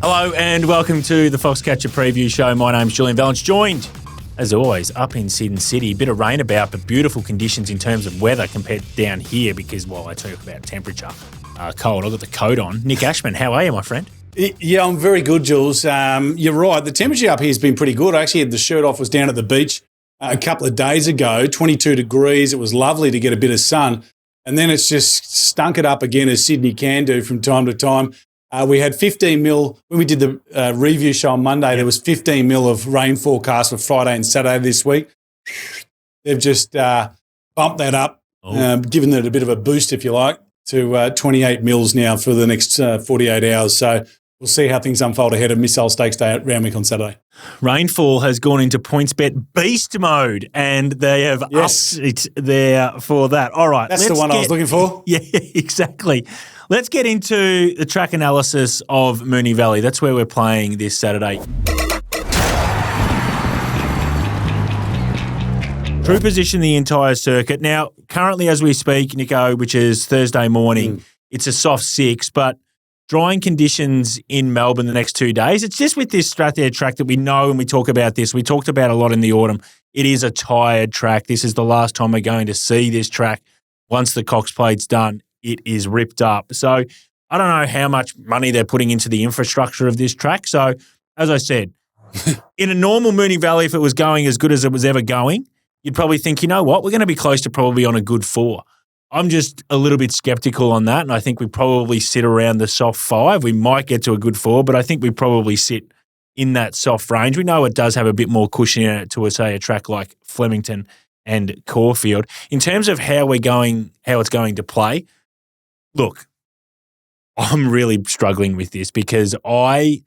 Hello and welcome to the Foxcatcher Preview Show. My name's Julian Valence, joined, as always, up in Sydney City. A bit of rain about, but beautiful conditions in terms of weather compared to down here because, while I talk about temperature, cold, I've got the coat on. Nick Ashman, how are you, my friend? Yeah, I'm very good, Jules. You're right. The temperature up here has been pretty good. I actually had the shirt off, was down at the beach a couple of days ago, 22 degrees. It was lovely to get a bit of sun. And then it's just stunk it up again, as Sydney can do from time to time. We had 15 mil, when we did the review show on Monday, there was 15 mil of rain forecast for Friday and Saturday this week. They've just bumped that up, given it a bit of a boost, if you like, to 28 mils now for the next 48 hours. So we'll see how things unfold ahead of Missile Stakes Day at Randwick on Saturday. Rainfall has gone into PointsBet beast mode, and they have upped it there for that. All right. That's the one I was looking for. Yeah, exactly. Let's get into the track analysis of Moonee Valley. That's where we're playing this Saturday. True position the entire circuit. Now, currently as we speak, Nico, which is Thursday morning, it's a soft 6, but drying conditions in Melbourne the next 2 days. It's just with this Strathclyde track that we know, and we talk about this. We talked about a lot in the autumn. It is a tired track. This is the last time we're going to see this track. Once the Cox Plate's done, it is ripped up. So I don't know how much money they're putting into the infrastructure of this track. So as I said, in a normal Moonee Valley, if it was going as good as it was ever going, you'd probably think, you know what, we're going to be close to probably on a good 4. I'm just a little bit skeptical on that, and I think we probably sit around the soft 5. We might get to a good 4, but I think we probably sit in that soft range. We know it does have a bit more cushion in it to, say, a track like Flemington and Caulfield. In terms of how it's going to play, look, I'm really struggling with this because I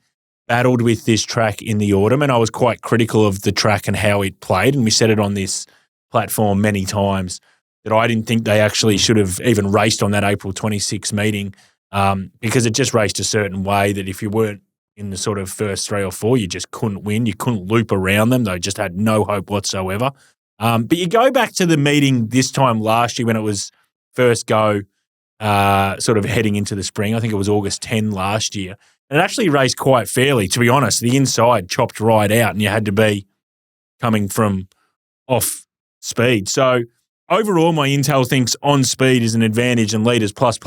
battled with this track in the autumn and I was quite critical of the track and how it played, and we said it on this platform many times that I didn't think they actually should have even raced on that April 26 meeting because it just raced a certain way that if you weren't in the sort of first 3 or 4, you just couldn't win. You couldn't loop around them. They just had no hope whatsoever. But you go back to the meeting this time last year when it was first go, sort of heading into the spring. I think it was August 10 last year. And it actually raced quite fairly, to be honest. The inside chopped right out and you had to be coming from off speed. So overall, my intel thinks on speed is an advantage and leaders plus.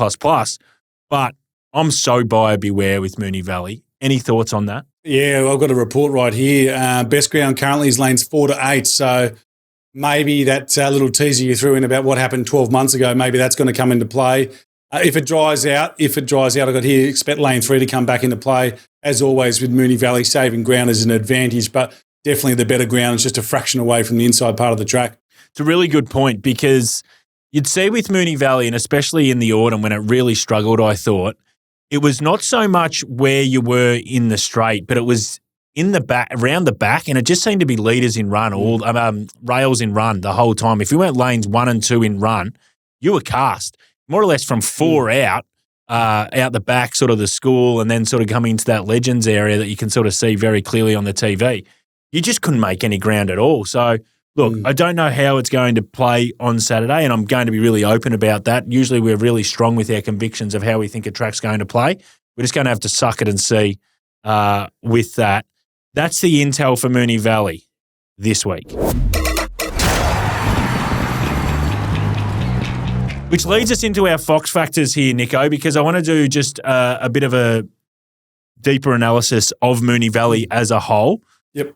But I'm so buyer beware with Moonee Valley. Any thoughts on that? Yeah, I've got a report right here. Best ground currently is lanes 4 to 8. So maybe that little teaser you threw in about what happened 12 months ago, maybe that's going to come into play. If it dries out, I've got here, expect lane 3 to come back into play. As always with Moonee Valley, saving ground is an advantage, but definitely the better ground is just a fraction away from the inside part of the track. It's a really good point because you'd see with Moonee Valley, and especially in the autumn when it really struggled, I thought, it was not so much where you were in the straight, but it was in the back, around the back, and it just seemed to be leaders in run, all rails in run the whole time. If you went lanes 1 and 2 in run, you were cast more or less from 4 out the back, sort of the school, and then sort of coming into that Legends area that you can sort of see very clearly on the TV. You just couldn't make any ground at all. So, look, I don't know how it's going to play on Saturday, and I'm going to be really open about that. Usually we're really strong with our convictions of how we think a track's going to play. We're just going to have to suck it and see with that. That's the intel for Moonee Valley this week. Which leads us into our Fox factors here, Nico, because I want to do just a bit of a deeper analysis of Moonee Valley as a whole. Yep.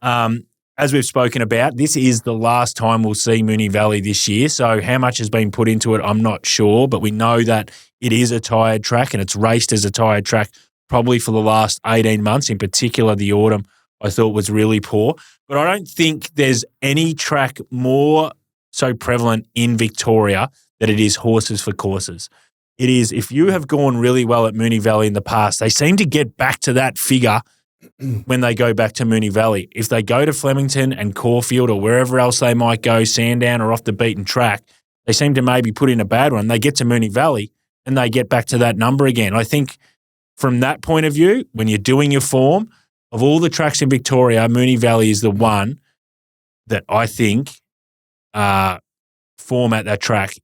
As we've spoken about, this is the last time we'll see Moonee Valley this year. So how much has been put into it, I'm not sure, but we know that it is a tired track and it's raced as a tired track probably for the last 18 months. In particular, the autumn I thought was really poor. But I don't think there's any track more so prevalent in Victoria that it is horses for courses. It is, if you have gone really well at Moonee Valley in the past, they seem to get back to that figure when they go back to Moonee Valley. If they go to Flemington and Caulfield or wherever else they might go, Sandown or off the beaten track, they seem to maybe put in a bad one. They get to Moonee Valley and they get back to that number again. I think from that point of view, when you're doing your form, of all the tracks in Victoria, Moonee Valley is the one that I think form at that track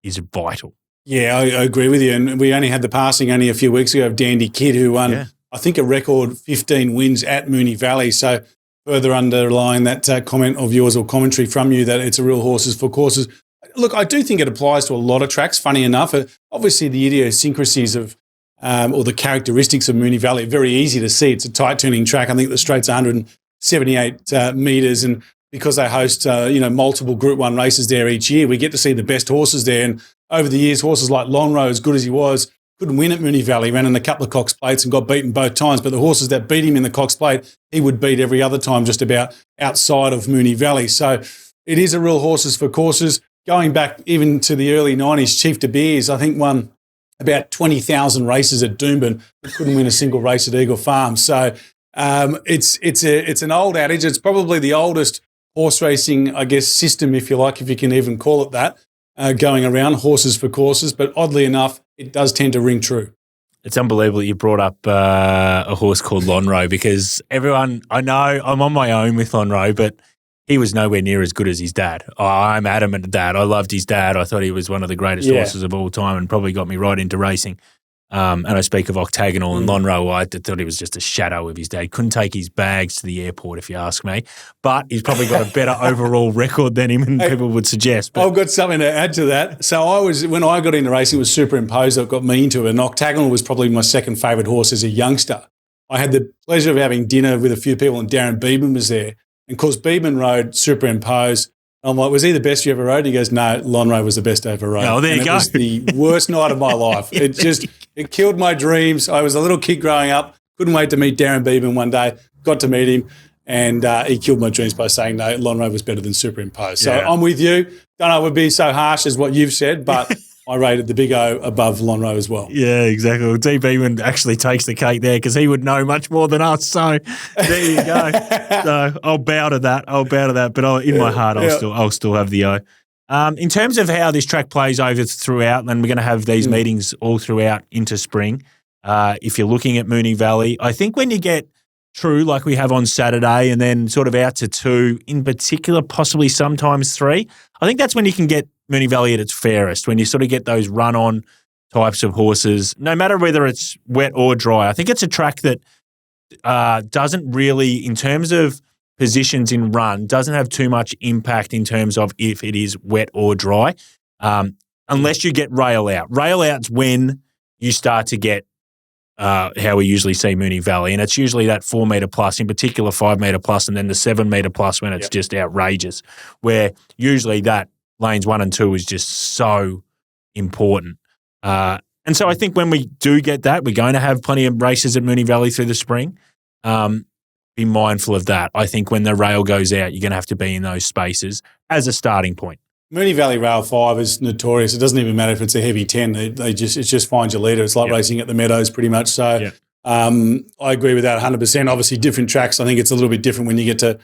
is vital. Yeah, I agree with you. And we only had the passing only a few weeks ago of Dandy Kid, who won I think a record 15 wins at Moonee Valley. So further underlying that comment of yours or commentary from you that it's a real horses for courses. Look, I do think it applies to a lot of tracks, funny enough. Obviously, the idiosyncrasies of or the characteristics of Moonee Valley are very easy to see. It's a tight-turning track. I think the straight's 178 metres, and because they host multiple Group 1 races there each year, we get to see the best horses there. And over the years, horses like Lonhro, as good as he was, couldn't win at Moonee Valley, ran in a couple of Cox Plates and got beaten both times. But the horses that beat him in the Cox Plate, he would beat every other time just about outside of Moonee Valley. So it is a real horses for courses. Going back even to the early 90s, Chief De Beers, I think, won about 20,000 races at Doomben, but couldn't win a single race at Eagle Farm. So it's an old adage. It's probably the oldest horse racing, I guess, system, if you like, if you can even call it that, going around, horses for courses. But oddly enough, it does tend to ring true. It's unbelievable you brought up a horse called Lonhro, because everyone, I know I'm on my own with Lonhro, but he was nowhere near as good as his dad. I'm adamant at that. I loved his dad. I thought he was one of the greatest horses of all time and probably got me right into racing. And I speak of Octagonal and Lonhro. I thought he was just a shadow of his dad. Couldn't take his bags to the airport, if you ask me. But he's probably got a better overall record than him, and people would suggest. But I've got something to add to that. So when I got into racing, it was Superimposed that got me into it. And Octagonal was probably my second favourite horse as a youngster. I had the pleasure of having dinner with a few people, and Darren Beeman was there. And of course, Beeman rode Superimposed. I'm like, was he the best you ever rode? He goes, no, Lonhro was the best I ever rode. Oh, there you go. It was the worst night of my life. It killed my dreams. I was a little kid growing up. Couldn't wait to meet Darren Beeman one day. Got to meet him, and he killed my dreams by saying, no, Lonhro was better than Superimposed. So I'm with you. Don't know it would be so harsh as what you've said, but I rated the Big O above Lonhro as well. Yeah, exactly. Well, D. Beeman actually takes the cake there because he would know much more than us. So there you go. So I'll bow to that. But in my heart, I'll still have the O. In terms of how this track plays over throughout, and we're going to have these meetings all throughout into spring. If you're looking at Moonee Valley, I think when you get true, like we have on Saturday, and then sort of out to 2, in particular, possibly sometimes 3, I think that's when you can get Moonee Valley at its fairest, when you sort of get those run-on types of horses, no matter whether it's wet or dry. I think it's a track that doesn't really, in terms of positions in run, doesn't have too much impact in terms of if it is wet or dry, unless you get rail out. Rail out's when you start to get how we usually see Moonee Valley, and it's usually that 4 metre plus, in particular 5 metre plus, and then the 7 metre plus when it's just outrageous, where usually that lanes 1 and 2 is just so important. And so I think when we do get that, we're going to have plenty of races at Moonee Valley through the spring. Be mindful of that. I think when the rail goes out, you're going to have to be in those spaces as a starting point. Moonee Valley Rail 5 is notorious. It doesn't even matter if it's a heavy 10. It just finds your leader. It's like racing at the Meadows pretty much. So I agree with that 100%. Obviously, different tracks. I think it's a little bit different when you get to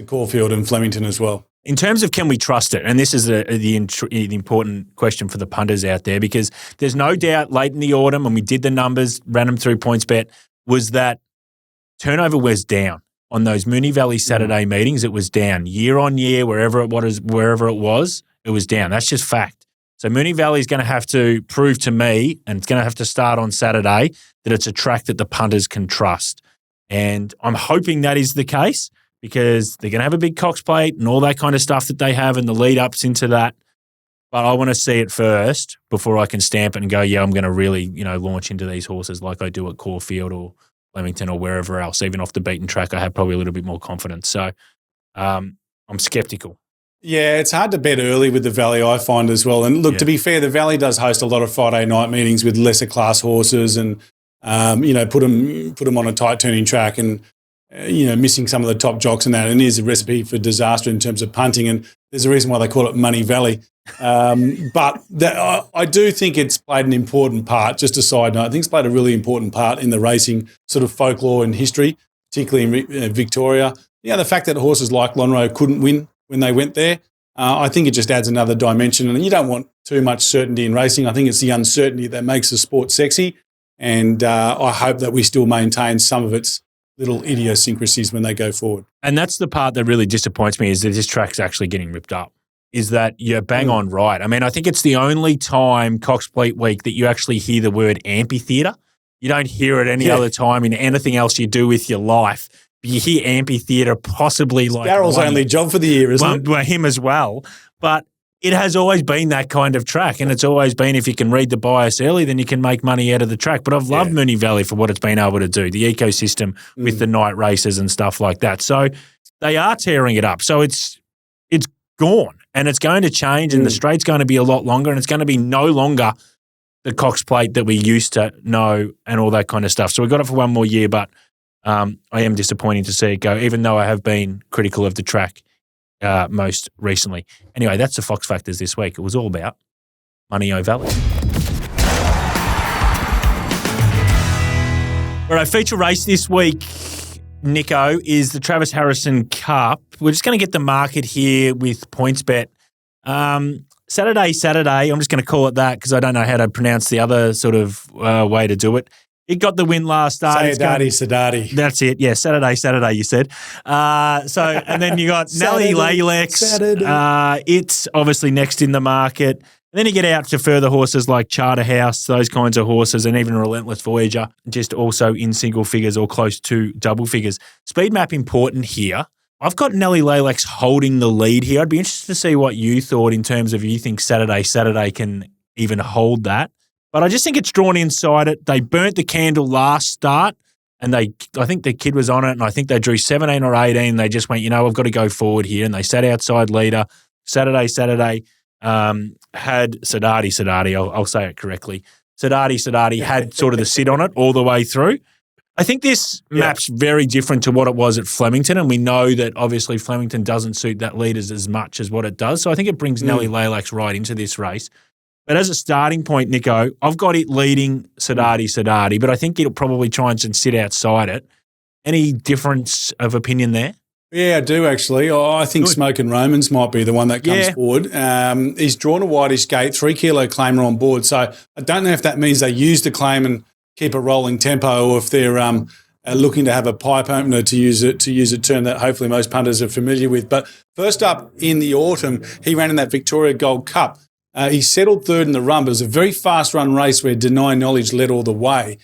Caulfield and Flemington as well. In terms of can we trust it, and this is the important question for the punters out there, because there's no doubt late in the autumn when we did the numbers, ran them through PointsBet, was that turnover was down. On those Moonee Valley Saturday meetings, it was down. Year on year, wherever it was, it was down. That's just fact. So Moonee Valley is going to have to prove to me, and it's going to have to start on Saturday, that it's a track that the punters can trust. And I'm hoping that is the case, because they're going to have a big Cox Plate and all that kind of stuff that they have and the lead-ups into that. But I want to see it first before I can stamp it and go, I'm going to really, launch into these horses like I do at Caulfield or Flemington or wherever else. Even off the beaten track, I have probably a little bit more confidence. So I'm sceptical. Yeah, it's hard to bet early with the Valley, I find as well. And look, to be fair, the Valley does host a lot of Friday night meetings with lesser class horses and, put them on a tight turning track and, missing some of the top jocks and that. And it is a recipe for disaster in terms of punting. And there's a reason why they call it Moonee Valley. But I do think it's played an important part, just a side note. I think it's played a really important part in the racing sort of folklore and history, particularly in Victoria. The fact that horses like Lonhro couldn't win when they went there, I think it just adds another dimension. And you don't want too much certainty in racing. I think it's the uncertainty that makes the sport sexy. And I hope that we still maintain some of its little idiosyncrasies when they go forward. And that's the part that really disappoints me, is that this track's actually getting ripped up, is that you're bang on right. I mean, I think it's the only time Cox Plate week that you actually hear the word amphitheatre. You don't hear it any Yeah. other time in anything else you do with your life. You hear amphitheatre possibly like Daryl's only job for the year, isn't it? well, him as well. But it has always been that kind of track, and it's always been if you can read the bias early, then you can make money out of the track. But I've loved Moonee Valley for what it's been able to do, the ecosystem with the night races and stuff like that. So they are tearing it up. So it's gone, and it's going to change, and the straight's going to be a lot longer, and it's going to be no longer the Cox Plate that we used to know and all that kind of stuff. So we got it for one more year, but I am disappointed to see it go, even though I have been critical of the track most recently. Anyway, that's the Fox Factors this week. It was all about Moonee Valley. All right, feature race this week, Nico, is the Travis Harrison Cup. We're just going to get the market here with PointsBet. Saturday, I'm just going to call it that because I don't know how to pronounce the other sort of way to do it. It got the win last start. Sadati. That's it. Yeah, Saturday, you said. And then you got Nelly Lalex. It's obviously next in the market. And then you get out to further horses like Charterhouse, those kinds of horses, and even Relentless Voyager, just also in single figures or close to double figures. Speed map important here. I've got Nelly Lalex holding the lead here. I'd be interested to see what you thought in terms of you think Saturday can even hold that. But I just think it's drawn inside it. They burnt the candle last start, and I think the kid was on it, and I think they drew 17 or 18. They just went, I've got to go forward here, and they sat outside leader. Saturday had Sadati. I'll say it correctly. Sadati had sort of the sit on it all the way through. I think this map's very different to what it was at Flemington, and we know that obviously Flemington doesn't suit that leaders as much as what it does. So I think it brings Nelly Lalex right into this race. But as a starting point, Nico, I've got it leading Sadati, but I think it'll probably try and sit outside it. Any difference of opinion there? Yeah, I do actually. I think Smoke and Romans might be the one that comes forward. He's drawn a whitish gate, 3 kilo claimer on board. So I don't know if that means they use the claim and keep a rolling tempo, or if they're looking to have a pipe opener, to use a term that hopefully most punters are familiar with. But first up in the autumn, he ran in that Victoria Gold Cup. He settled third in the run, but it was a very fast run race where Deny Knowledge led all the way.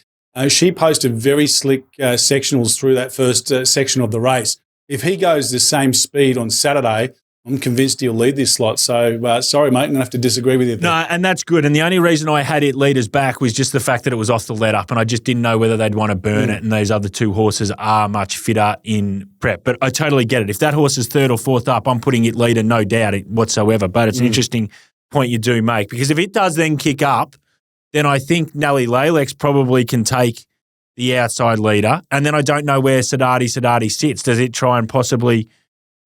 She posted very slick sectionals through that first section of the race. If he goes the same speed on Saturday, I'm convinced he'll lead this slot. So, sorry, mate, I'm going to have to disagree with you there. No, and that's good. And the only reason I had it leaders back was just the fact that it was off the let up, and I just didn't know whether they'd want to burn it, and those other two horses are much fitter in prep. But I totally get it. If that horse is third or fourth up, I'm putting it leader, no doubt whatsoever. But it's an interesting point you do make, because if it does then kick up, then I think Nelly Lalex probably can take the outside leader, and then I don't know where Sadati sits. Does it try and possibly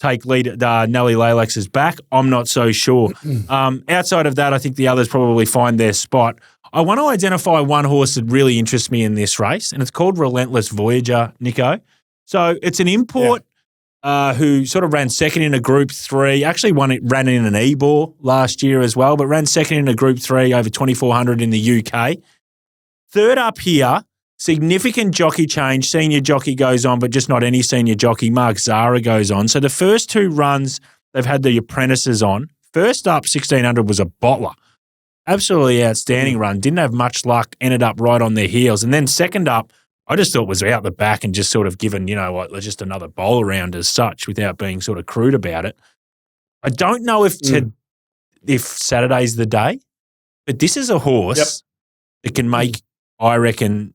take leader Nelly Lalex's back? I'm not so sure. Outside of that, I think the others probably find their spot. I want to identify one horse that really interests me in this race, and it's called Relentless Voyager, Nico. So it's an import who sort of ran second in a Group 3, actually ran in an Ebor last year as well, but ran second in a Group 3 over 2,400 in the UK. Third up here, significant jockey change. Senior jockey goes on, but just not any senior jockey. Mark Zara goes on. So the first two runs, they've had the apprentices on. First up, 1,600 was a bottler. Absolutely outstanding run. Didn't have much luck. Ended up right on their heels. And then second up, I just thought was out the back and just sort of given, just another bowl around as such without being sort of crude about it. I don't know if Saturday's the day, but this is a horse that can make, I reckon,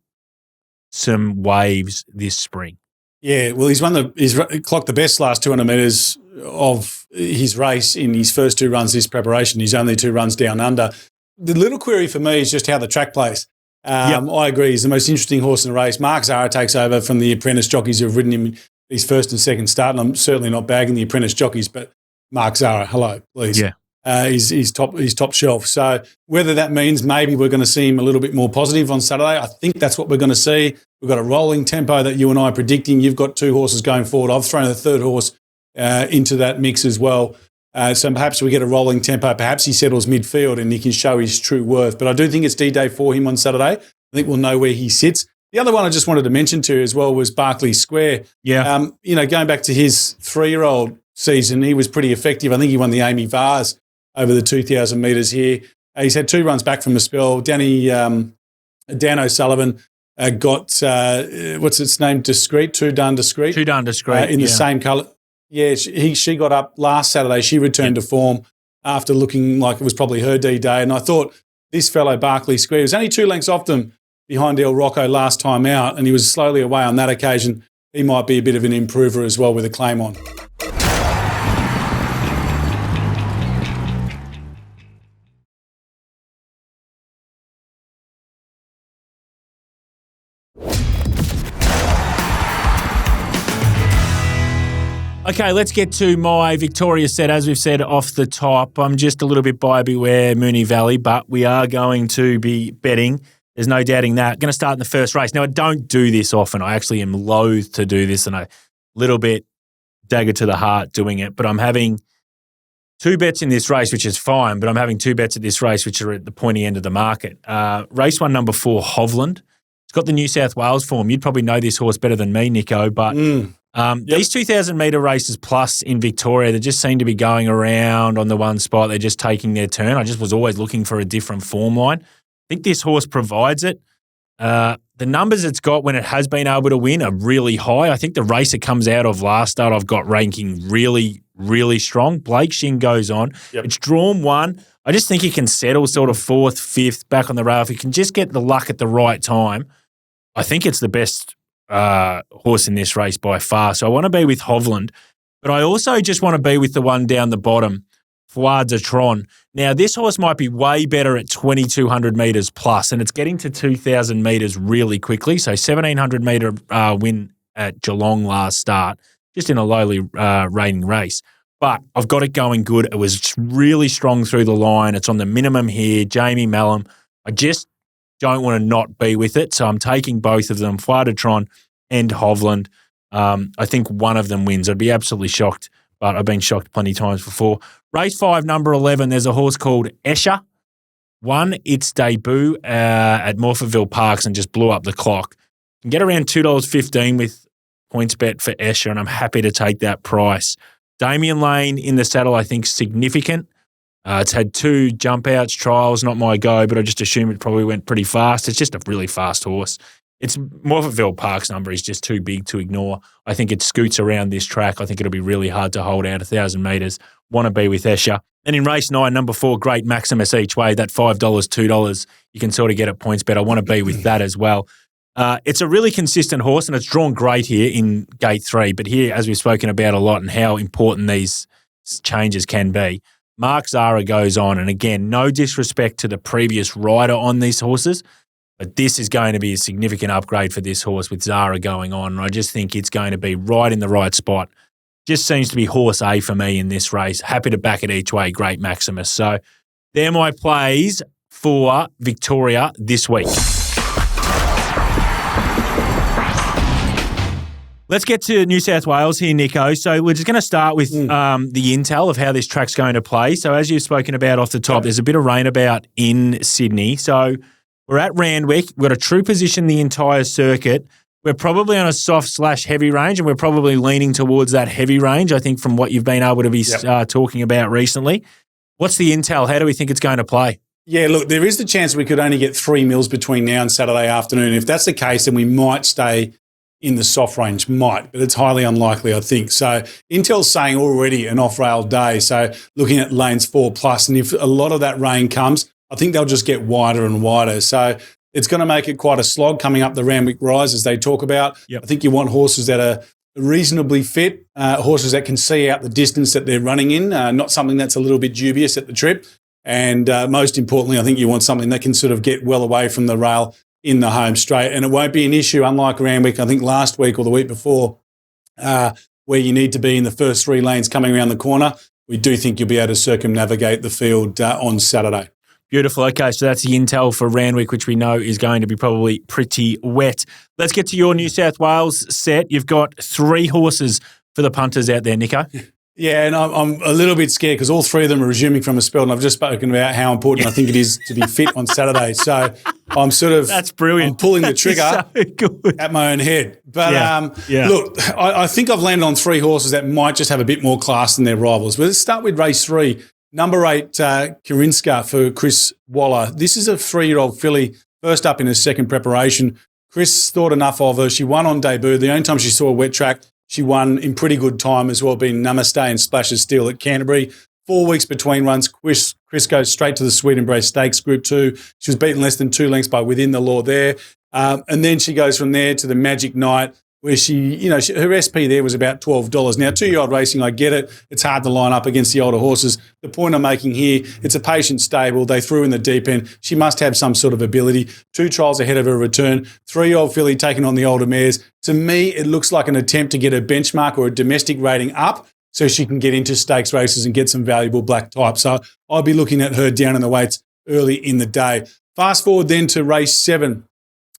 some waves this spring. Yeah, well, he's clocked the best last 200 metres of his race in his first two runs this preparation. He's only 2 runs down under. The little query for me is just how the track plays. I agree. He's the most interesting horse in the race. Mark Zara takes over from the apprentice jockeys who have ridden him his first and second start, and I'm certainly not bagging the apprentice jockeys, but Mark Zara, hello, please. Yeah. He's top shelf. So whether that means maybe we're going to see him a little bit more positive on Saturday, I think that's what we're going to see. We've got a rolling tempo that you and I are predicting. You've got 2 horses going forward. I've thrown a third horse into that mix as well. So perhaps we get a rolling tempo. Perhaps he settles midfield and he can show his true worth. But I do think it's D-Day for him on Saturday. I think we'll know where he sits. The other one I just wanted to mention to you as well was Berkeley Square. Yeah. Going back to his 3-year-old season, he was pretty effective. I think he won the Amy Vars over the 2,000 metres here. He's had 2 runs back from a spell. Dan O'Sullivan got, what's its name, Discreet, Too Darn Discreet. Too Darn Discreet, in the same colour. Yeah, she got up last Saturday. She returned to form after looking like it was probably her D-Day. And I thought this fellow, Barclay Square, was only 2 lengths off them behind El Rocco last time out, and he was slowly away on that occasion. He might be a bit of an improver as well with a claim on. Okay, let's get to my Victoria set. As we've said off the top, I'm just a little bit buyer beware Moonee Valley, but we are going to be betting. There's no doubting that. Going to start in the first race. Now, I don't do this often. I actually am loath to do this and a little bit dagger to the heart doing it, but I'm having 2 bets in this race, which is fine, but I'm having 2 bets at this race, which are at the pointy end of the market. Race 1, number 4, Hovland. It's got the New South Wales form. You'd probably know this horse better than me, Nico, but these 2,000-metre races plus in Victoria, they just seem to be going around on the one spot. They're just taking their turn. I just was always looking for a different form line. I think this horse provides it. The numbers it's got when it has been able to win are really high. I think the race it comes out of last start I've got ranking really, really strong. Blake Shin goes on. Yep. It's drawn 1. I just think he can settle sort of 4th, 5th back on the rail. If he can just get the luck at the right time, I think it's the best horse in this race by far. So I want to be with Hovland, but I also just want to be with the one down the bottom, Foi de Tron. Now, this horse might be way better at 2,200 metres plus, and it's getting to 2,000 metres really quickly. So 1,700 metre win at Geelong last start, just in a lowly rating race. But I've got it going good. It was really strong through the line. It's on the minimum here. Jamie Mallam. I just don't want to not be with it. So I'm taking both of them, Foi de Tron and Hovland. I think one of them wins. I'd be absolutely shocked, but I've been shocked plenty of times before. Race 5, number 11, there's a horse called Escher. Won its debut at Morphettville Parks and just blew up the clock. You can get around $2.15 with PointsBet for Escher, and I'm happy to take that price. Damien Lane in the saddle, I think, significant. It's had 2 jump outs, trials, not my go, but I just assume it probably went pretty fast. It's just a really fast horse. It's Morphettville Park's number is just too big to ignore. I think it scoots around this track. I think it'll be really hard to hold out 1,000 metres. Want to be with Escher. And in race 9, number 4, Great Maximus each way, that $5, $2, you can sort of get at PointsBet. I want to be with that as well. It's a really consistent horse, and it's drawn great here in gate 3. But here, as we've spoken about a lot and how important these changes can be, Mark Zara goes on. And again, no disrespect to the previous rider on these horses, but this is going to be a significant upgrade for this horse with Zara going on. And I just think it's going to be right in the right spot. Just seems to be horse A for me in this race. Happy to back it each way, Great Maximus. So they're my plays for Victoria this week. Let's get to New South Wales here, Nico. So we're just going to start with the intel of how this track's going to play. So as you've spoken about off the top, there's a bit of rain about in Sydney. So we're at Randwick. We've got a true position the entire circuit. We're probably on a soft/heavy range, and we're probably leaning towards that heavy range, I think, from what you've been able to be talking about recently. What's the intel? How do we think it's going to play? Yeah, look, there is the chance we could only get 3 mils between now and Saturday afternoon. If that's the case, then we might stay in the soft range, but it's highly unlikely, I think. So Intel's saying already an off-rail day, so looking at lanes 4+, and if a lot of that rain comes, I think they'll just get wider and wider. So it's going to make it quite a slog coming up the Randwick Rise, as they talk about. Yep. I think you want horses that are reasonably fit, horses that can see out the distance that they're running in, not something that's a little bit dubious at the trip. And most importantly, I think you want something that can sort of get well away from the rail in the home straight. And it won't be an issue, unlike Randwick, I think last week or the week before, where you need to be in the first 3 lanes coming around the corner. We do think you'll be able to circumnavigate the field on Saturday. Beautiful. Okay, so that's the intel for Randwick, which we know is going to be probably pretty wet. Let's get to your New South Wales set. You've got 3 horses for the punters out there, Nico. Yeah, and I'm a little bit scared because all 3 of them are resuming from a spell, and I've just spoken about how important I think it is to be fit on Saturday. So I'm sort of that's brilliant. I'm pulling the trigger at my own head. But look, I think I've landed on 3 horses that might just have a bit more class than their rivals. But let's start with race 3. Number 8, Kirinska for Chris Waller. This is a 3-year-old filly, first up in her second preparation. Chris thought enough of her. She won on debut. The only time she saw a wet track, she won in pretty good time as well, being Namaste and Splashes Steel at Canterbury. 4 weeks between runs. Chris goes straight to the Sweet Embrace Stakes Group 2. She was beaten less than 2 lengths by Within the Law there. And then she goes from there to the Magic Night, where her SP there was about $12. Now, 2-year-old racing, I get it. It's hard to line up against the older horses. The point I'm making here, it's a patient stable. They threw in the deep end. She must have some sort of ability. 2 trials ahead of her return. 3-year-old filly taking on the older mares. To me, it looks like an attempt to get a benchmark or a domestic rating up so she can get into stakes races and get some valuable black type. So I'll be looking at her down in the weights early in the day. Fast forward then to race 7.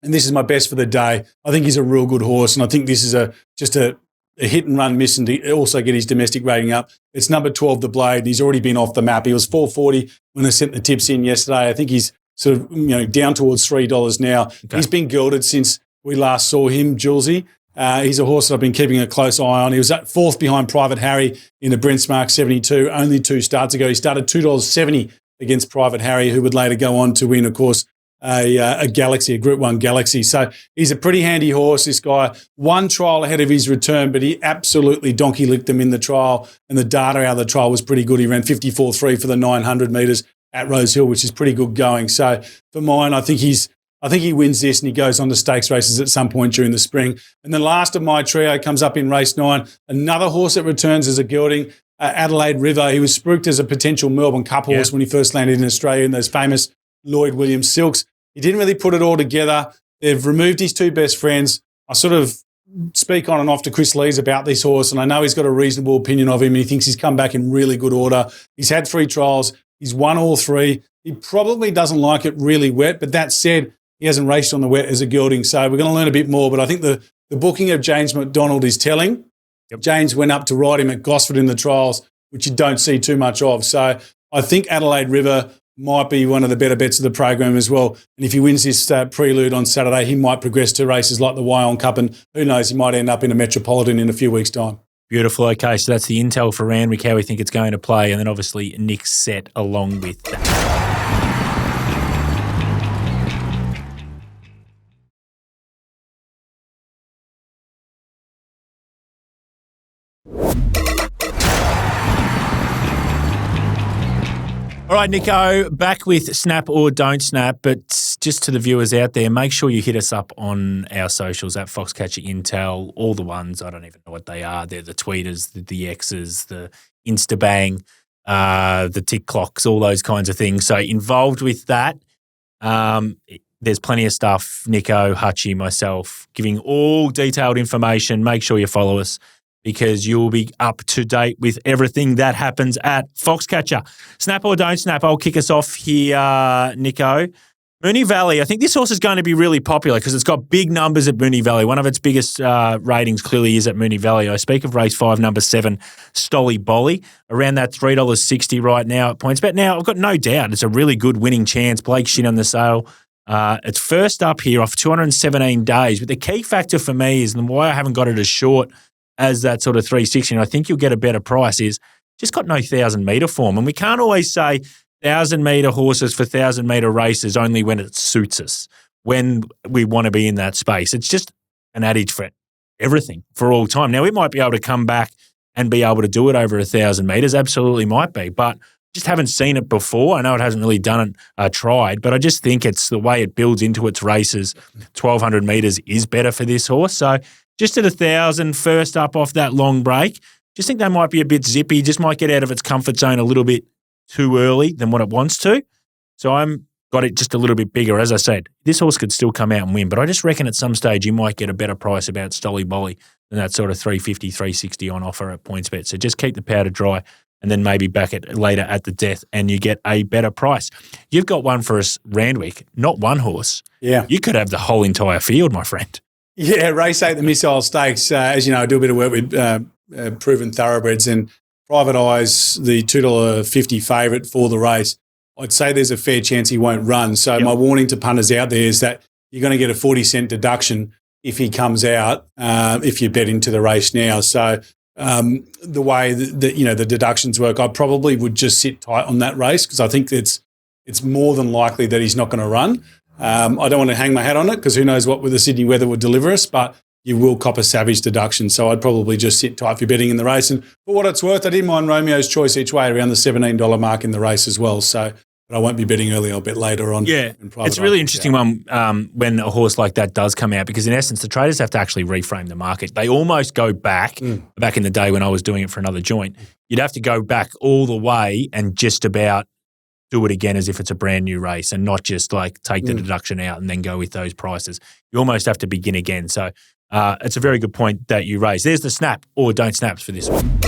And this is my best for the day. I think he's a real good horse, and I think this is just a hit-and-run miss and to also get his domestic rating up. It's number 12, The Blade, and he's already been off the map. He was $4.40 when I sent the tips in yesterday. I think he's sort of down towards $3 now. Okay. He's been gelded since we last saw him, Julesy. He's a horse that I've been keeping a close eye on. He was at 4th behind Private Harry in the Brentsmark 72 only 2 starts ago. He started $2.70 against Private Harry, who would later go on to win, of course, a Galaxy, a Group 1 Galaxy. So he's a pretty handy horse, this guy. 1 trial ahead of his return, but he absolutely donkey-licked them in the trial, and the data out of the trial was pretty good. He ran 54.3 for the 900 metres at Rose Hill, which is pretty good going. So for mine, I think he wins this and he goes on to stakes races at some point during the spring. And the last of my trio comes up in race 9. Another horse that returns as a gelding, Adelaide River. He was spruiked as a potential Melbourne Cup horse when he first landed in Australia in those famous Lloyd Williams silks. He didn't really put it all together. They've removed his 2 best friends. I sort of speak on and off to Chris Lees about this horse, and I know he's got a reasonable opinion of him. He thinks he's come back in really good order. He's had 3 trials. He's won all 3. He probably doesn't like it really wet, but that said, he hasn't raced on the wet as a gelding, so we're going to learn a bit more. But I think the booking of James McDonald is telling. Yep. James went up to ride him at Gosford in the trials, which you don't see too much of. So I think Adelaide River might be one of the better bets of the program as well. And if he wins this prelude on Saturday, he might progress to races like the Wyong Cup, and who knows, he might end up in a Metropolitan in a few weeks' time. Beautiful. Okay, so that's the intel for Randwick, how we think it's going to play, and then obviously Nick's set along with that. All right, Nico, back with Snap or Don't Snap, but just to the viewers out there, make sure you hit us up on our socials at Foxcatcher Intel, all the ones, I don't even know what they are. They're the tweeters, the X's, the Instabang, the tick clocks, all those kinds of things. So involved with that, there's plenty of stuff, Nico, Hutchie, myself, giving all detailed information. Make sure you follow us, because you'll be up to date with everything that happens at Foxcatcher. Snap or Don't Snap, I'll kick us off here, Nico. Moonee Valley, I think this horse is going to be really popular because it's got big numbers at Moonee Valley. One of its biggest ratings clearly is at Moonee Valley. I speak of race 5, number 7, Stolly Bolly, around that $3.60 right now at PointsBet. Now, I've got no doubt it's a really good winning chance. Blake Shin on the sale. It's first up here off 217 days. But the key factor for me is, and why I haven't got it as short as that sort of 360, and I think you'll get a better price, is just got no 1,000-metre form. And we can't always say 1,000-metre horses for 1,000-metre races only when it suits us, when we want to be in that space. It's just an adage for everything, for all time. Now, we might be able to come back and be able to do it over 1,000 metres, absolutely might be, but just haven't seen it before. I know it hasn't really done it, tried, but I just think it's the way it builds into its races. 1,200 metres is better for this horse. So just at 1,000, first up off that long break, just think they might be a bit zippy, just might get out of its comfort zone a little bit too early than what it wants to. So I'm got it just a little bit bigger. As I said, this horse could still come out and win, but I just reckon at some stage you might get a better price about Stolly Bolly than that sort of 350, 360 on offer at PointsBet. So just keep the powder dry and then maybe back it later at the death and you get a better price. You've got one for us, Randwick, not one horse. Yeah. You could have the whole entire field, my friend. Yeah, race 8, the Missile Stakes. As you know, I do a bit of work with proven thoroughbreds, and Private Eye's the $2.50 favourite for the race. I'd say there's a fair chance he won't run. So my warning to punters out there is that you're going to get a 40-cent deduction if he comes out, if you bet into the race now. So the way that the deductions work, I probably would just sit tight on that race because I think it's more than likely that he's not going to run. I don't want to hang my hat on it because who knows what the Sydney weather would deliver us, but you will cop a savage deduction. So I'd probably just sit tight for betting in the race. And for what it's worth, I didn't mind Romeo's Choice each way around the $17 mark in the race as well. So, but I won't be betting early. I'll bet later on. Yeah, it's a really interesting one when a horse like that does come out because in essence, the traders have to actually reframe the market. They almost go back in the day when I was doing it for another joint. You'd have to go back all the way and just about do it again as if it's a brand new race and not just like take the deduction out and then go with those prices. You almost have to begin again. So it's a very good point that you raised. There's the snap or don't snaps for this one.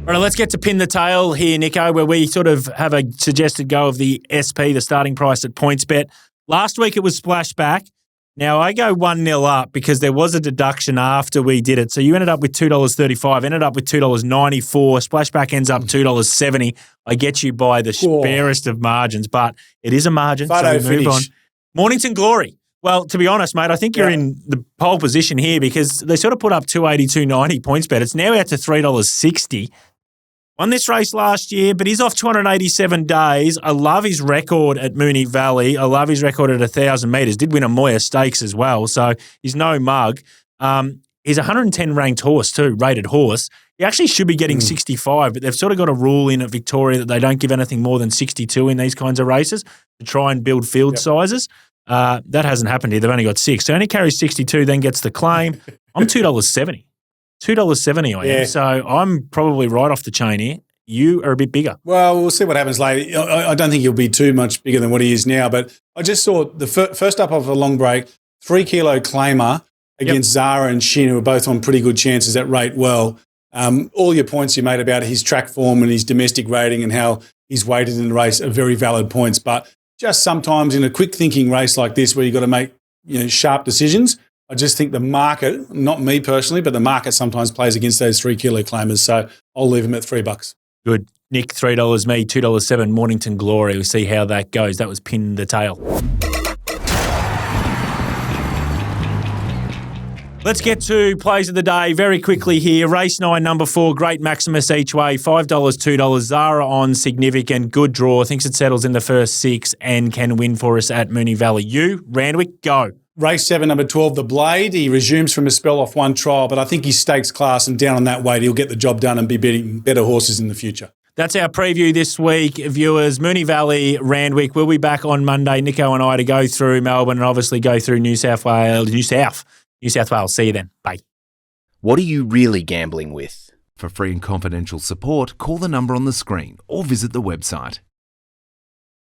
All right, let's get to pin the tail here, Nico, where we sort of have a suggested go of the SP, the starting price at PointsBet. Last week it was splashback. Now I go 1-0 up because there was a deduction after we did it. So you ended up with $2.35, ended up with $2.94. Splashback ends up $2.70. I get you by the barest of margins, but it is a margin, so we move on. Mornington Glory. Well, to be honest, mate, I think you're in the pole position here because they sort of put up $2.80, $2.90 PointsBet. It's now out to $3.60. Won this race last year, but he's off 287 days. I love his record at Moonee Valley. I love his record at 1,000 metres. Did win a Moya Stakes as well, so he's no mug. He's a 110 ranked horse too, rated horse. He actually should be getting 65, but they've sort of got a rule in at Victoria that they don't give anything more than 62 in these kinds of races to try and build field sizes. That hasn't happened here. They've only got 6. So only carries 62, then gets the claim. I'm $2.70. $2.70 I am. So I'm probably right off the chain here. You are a bit bigger. Well, we'll see what happens later. I don't think he'll be too much bigger than what he is now, but I just saw the first up of a long break, 3 kilo claimer against Zara and Shin, who are both on pretty good chances that rate well. All your points you made about his track form and his domestic rating and how he's weighted in the race are very valid points, but just sometimes in a quick thinking race like this where you've got to make sharp decisions, I just think the market, not me personally, but the market sometimes plays against those 3 kilo claimers. So I'll leave him at $3. Good. Nick, $3, me, $2.07, Mornington Glory. We'll see how that goes. That was Pin the Tail. Let's get to plays of the day very quickly here. Race 9, number 4, Great Maximus each way, $5, $2. Zara on significant, good draw. Thinks it settles in the first 6 and can win for us at Moonee Valley. You, Randwick, go. Race 7, number 12, The Blade. He resumes from a spell off one trial, but I think he's stakes class and down on that weight, he'll get the job done and be beating better horses in the future. That's our preview this week, viewers. Moonee Valley, Randwick. We'll be back on Monday, Nico and I, to go through Melbourne and obviously go through New South Wales. See you then. Bye. What are you really gambling with? For free and confidential support, call the number on the screen or visit the website.